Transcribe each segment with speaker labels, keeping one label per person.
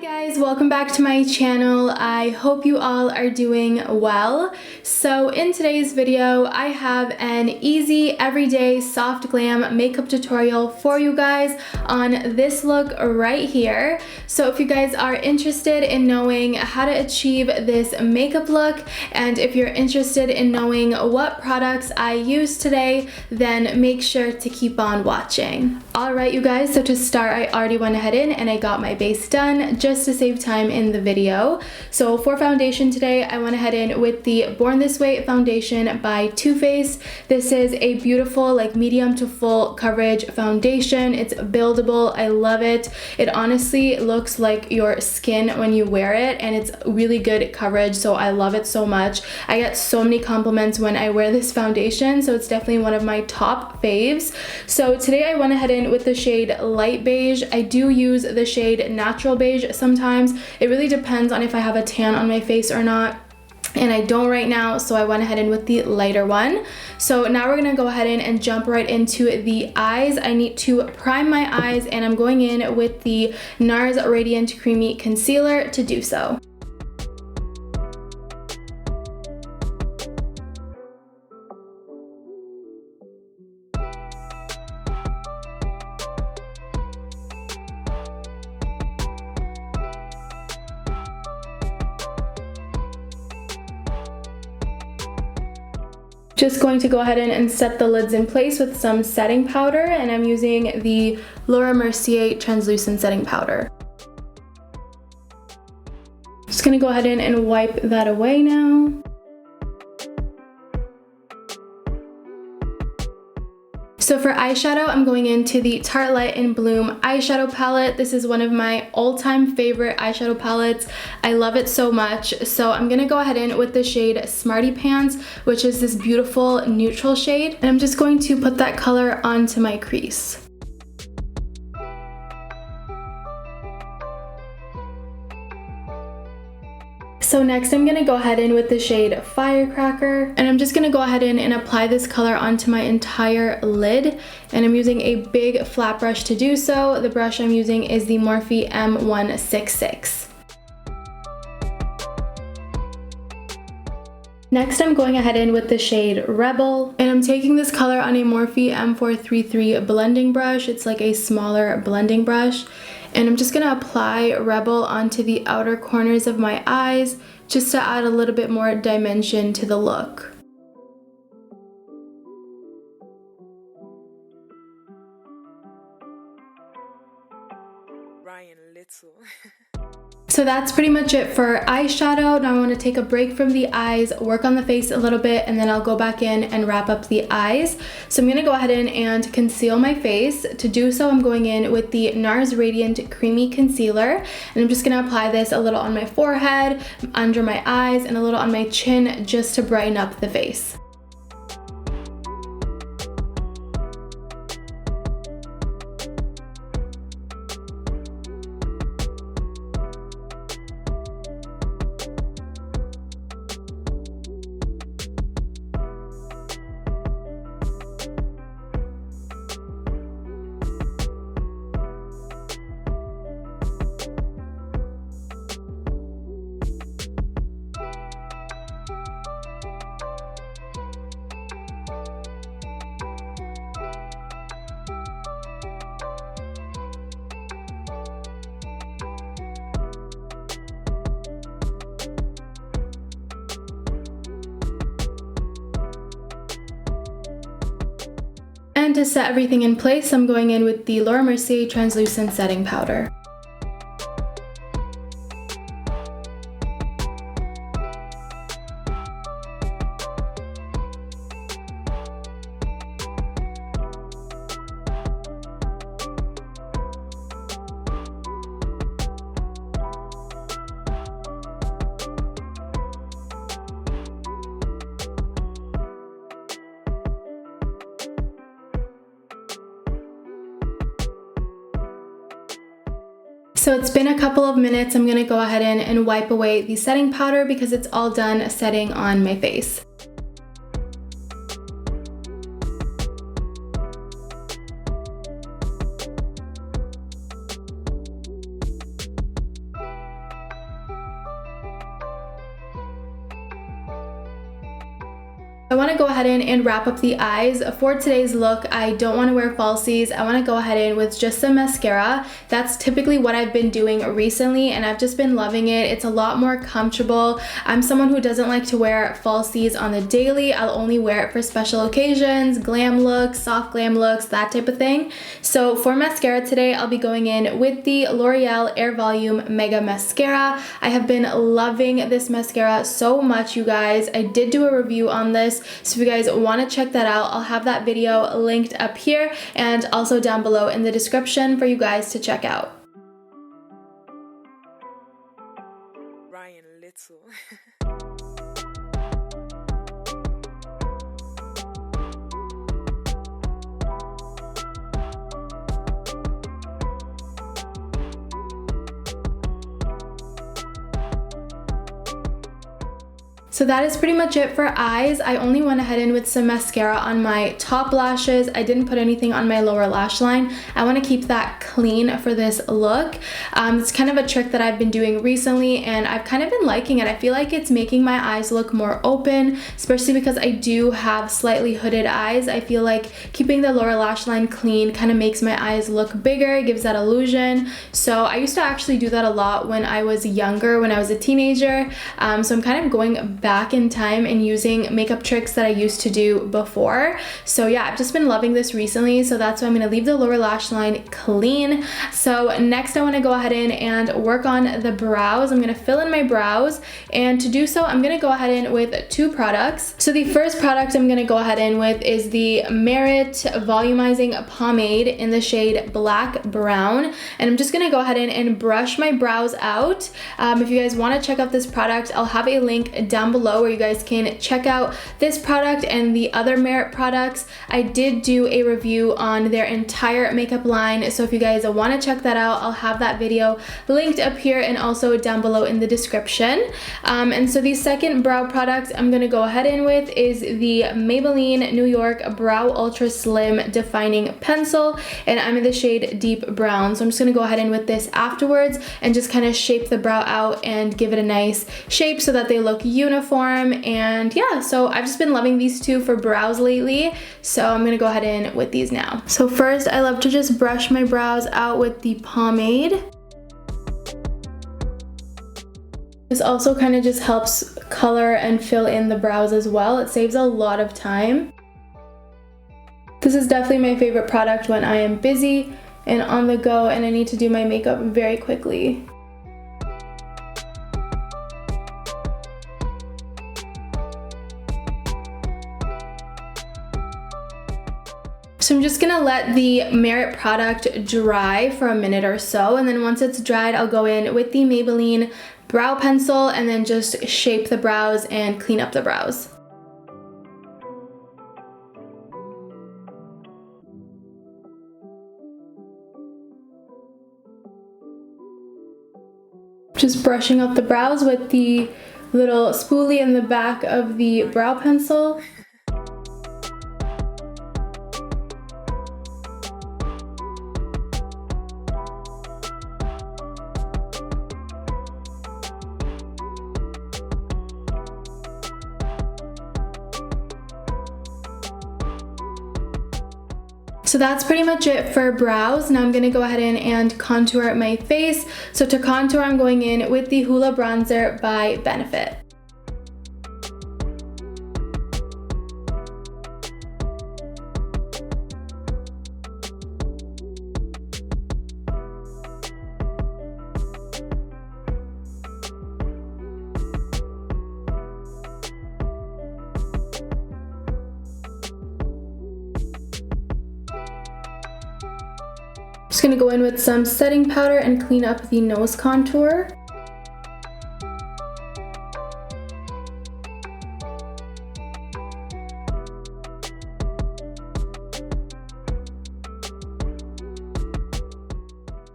Speaker 1: Guys, welcome back to my channel. I hope you all are doing well. So in today's video, I have an easy, everyday, soft glam makeup tutorial for you guys on this look right here. So if you guys are interested in knowing how to achieve this makeup look, and if you're interested in knowing what products I use today, then make sure to keep on watching. Alright you guys, so to start, I already went ahead and I got my base done just to save time in the video. So for foundation today, I went ahead in with the Born This Way foundation by Too Faced. This is a beautiful like medium to full coverage foundation. It's buildable. I love it. It honestly looks like your skin when you wear it, and it's really good coverage, so I love it so much. I get so many compliments when I wear this foundation, so it's definitely one of my top faves. So today I went ahead in with the shade Light Beige. I do use the shade Natural Beige sometimes. It really depends on if I have a tan on my face or not, and I don't right now, so I went ahead in with the lighter one. So now we're gonna go ahead in and jump right into the eyes. I need to prime my eyes, and I'm going in with the Nars Radiant Creamy Concealer to do so. Just going to go ahead and set the lids in place with some setting powder, and I'm using the Mercier translucent setting powder. Just gonna go ahead and wipe that away now. So for eyeshadow, I'm going into the Tartelette in Bloom eyeshadow palette. This is one of my all-time favorite eyeshadow palettes. I love it so much. So I'm gonna go ahead in with the shade Smarty Pants, which is this beautiful neutral shade. And I'm just going to put that color onto my crease. So next I'm going to go ahead in with the shade Firecracker, and I'm just going to go ahead in and apply this color onto my entire lid, and I'm using a big flat brush to do so. The brush I'm using is the Morphe M166. Next I'm going ahead in with the shade Rebel, and I'm taking this color on a Morphe M433 blending brush. It's like a smaller blending brush. And I'm just gonna apply Rebel onto the outer corners of my eyes just to add a little bit more dimension to the look. So that's pretty much it for eyeshadow. Now I want to take a break from the eyes, work on the face a little bit, and then I'll go back in and wrap up the eyes. So I'm going to go ahead in and conceal my face. To do so, I'm going in with the Nars Radiant Creamy Concealer, and I'm just going to apply this a little on my forehead, under my eyes, and a little on my chin just to brighten up the face. And to set everything in place, I'm going in with the Mercier translucent setting powder. So it's been a couple of minutes. I'm gonna go ahead and wipe away the setting powder because it's all done setting on my face. I want to go ahead in and wrap up the eyes. For today's look, I don't want to wear falsies. I want to go ahead in with just some mascara. That's typically what I've been doing recently, and I've just been loving it. It's a lot more comfortable. I'm someone who doesn't like to wear falsies on the daily. I'll only wear it for special occasions, glam looks, soft glam looks, that type of thing. So for mascara today, I'll be going in with the L'Oreal Air Volume Mega Mascara. I have been loving this mascara so much, you guys. I did do a review on this, so if you guys want to check that out, I'll have that video linked up here and also down below in the description for you guys to check out. So that is pretty much it for eyes. I only went ahead in with some mascara on my top lashes. I didn't put anything on my lower lash line. I want to keep that clean for this look. It's kind of a trick that I've been doing recently, and I've kind of been liking it. I feel like it's making my eyes look more open, especially because I do have slightly hooded eyes. I feel like keeping the lower lash line clean kind of makes my eyes look bigger. It gives that illusion. So I used to actually do that a lot when I was younger, when I was a teenager. So I'm kind of going back in time and using makeup tricks that I used to do before. So yeah, I've just been loving this recently, so that's why I'm going to leave the lower lash line clean. So next I want to go ahead in and work on the brows. I'm going to fill in my brows, and to do so I'm going to go ahead in with two products. So the first product I'm going to go ahead in with is the Merit Volumizing Pomade in the shade Black Brown, and I'm just going to go ahead in and brush my brows out. If you guys want to check out this product, I'll have a link down below where you guys can check out this product and the other Merit products. I did do a review on their entire makeup line, so if you guys want to check that out, I'll have that video linked up here and also down below in the description. And so the second brow product I'm going to go ahead in with is the Maybelline New York Brow Ultra Slim Defining Pencil, and I'm in the shade Deep Brown. So I'm just going to go ahead in with this afterwards and just kind of shape the brow out and give it a nice shape so that they look uniform. And yeah, so I've just been loving these two for brows lately, so I'm gonna go ahead in with these now. So first, I love to just brush my brows out with the pomade. This also kind of just helps color and fill in the brows as well. It saves a lot of time. This is definitely my favorite product when I am busy and on the go and I need to do my makeup very quickly. So I'm just gonna let the Merit product dry for a minute or so, and then once it's dried, I'll go in with the Maybelline brow pencil and then just shape the brows and clean up the brows. Just brushing up the brows with the little spoolie in the back of the brow pencil. So that's pretty much it for brows. Now I'm going to go ahead in and contour my face. So to contour, I'm going in with the Hoola bronzer by Benefit. Just gonna go in with some setting powder and clean up the nose contour.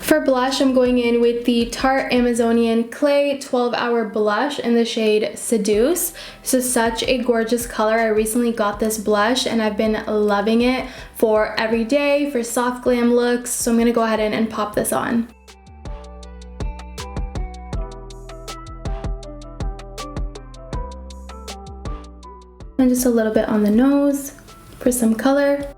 Speaker 1: For blush, I'm going in with the Tarte Amazonian Clay 12-Hour Blush in the shade Seduce. This is such a gorgeous color. I recently got this blush and I've been loving it for every day, for soft glam looks. So I'm gonna go ahead and pop this on. And just a little bit on the nose for some color.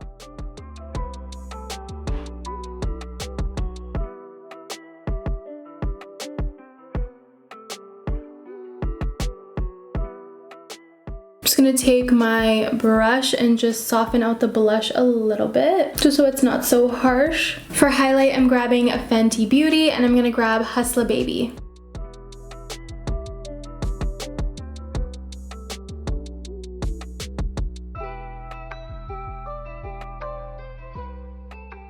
Speaker 1: I'm just gonna take my brush and just soften out the blush a little bit, just so it's not so harsh. For highlight, I'm grabbing Fenty Beauty and I'm gonna grab Hustla Baby.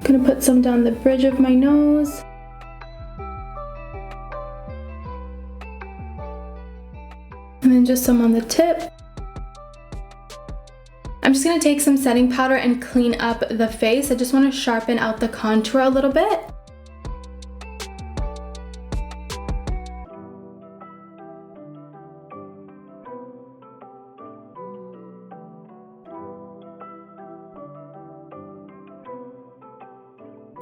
Speaker 1: I'm gonna put some down the bridge of my nose. And then just some on the tip. I'm just gonna take some setting powder and clean up the face. I just wanna sharpen out the contour a little bit.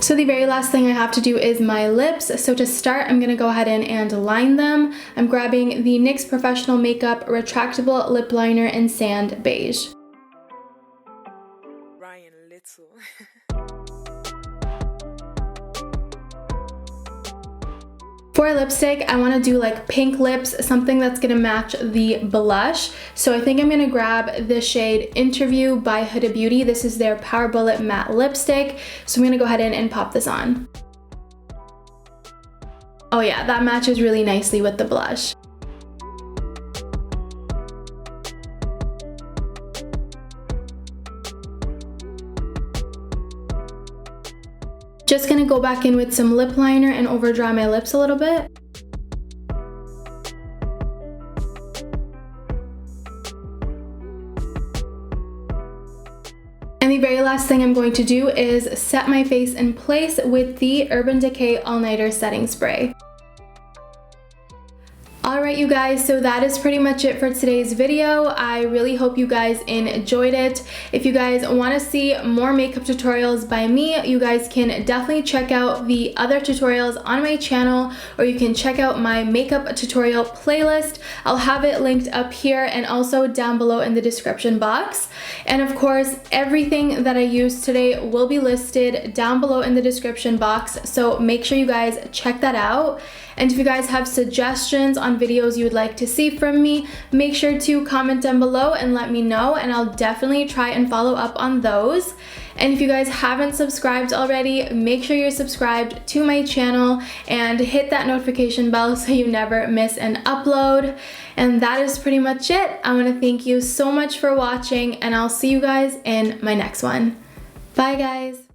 Speaker 1: So the very last thing I have to do is my lips. So to start, I'm gonna go ahead and line them. I'm grabbing the NYX Professional Makeup Retractable Lip Liner in Sand Beige. For lipstick, I want to do like pink lips, something that's going to match the blush. So I think I'm going to grab the shade Interview by Huda Beauty. This is their Power Bullet Matte Lipstick. So I'm going to go ahead and pop this on. Oh yeah, that matches really nicely with the blush. Just gonna go back in with some lip liner and over dry my lips a little bit. And the very last thing I'm going to do is set my face in place with the Urban Decay All Nighter Setting Spray. Alright you guys, so that is pretty much it for today's video. I really hope you guys enjoyed it. If you guys want to see more makeup tutorials by me, you guys can definitely check out the other tutorials on my channel, or you can check out my makeup tutorial playlist. I'll have it linked up here and also down below in the description box. And of course, everything that I used today will be listed down below in the description box, so make sure you guys check that out. And if you guys have suggestions on videos you would like to see from me, make sure to comment down below and let me know, and I'll definitely try and follow up on those. And if you guys haven't subscribed already, make sure you're subscribed to my channel and hit that notification bell so you never miss an upload. And that is pretty much it. I want to thank you so much for watching, and I'll see you guys in my next one. Bye guys!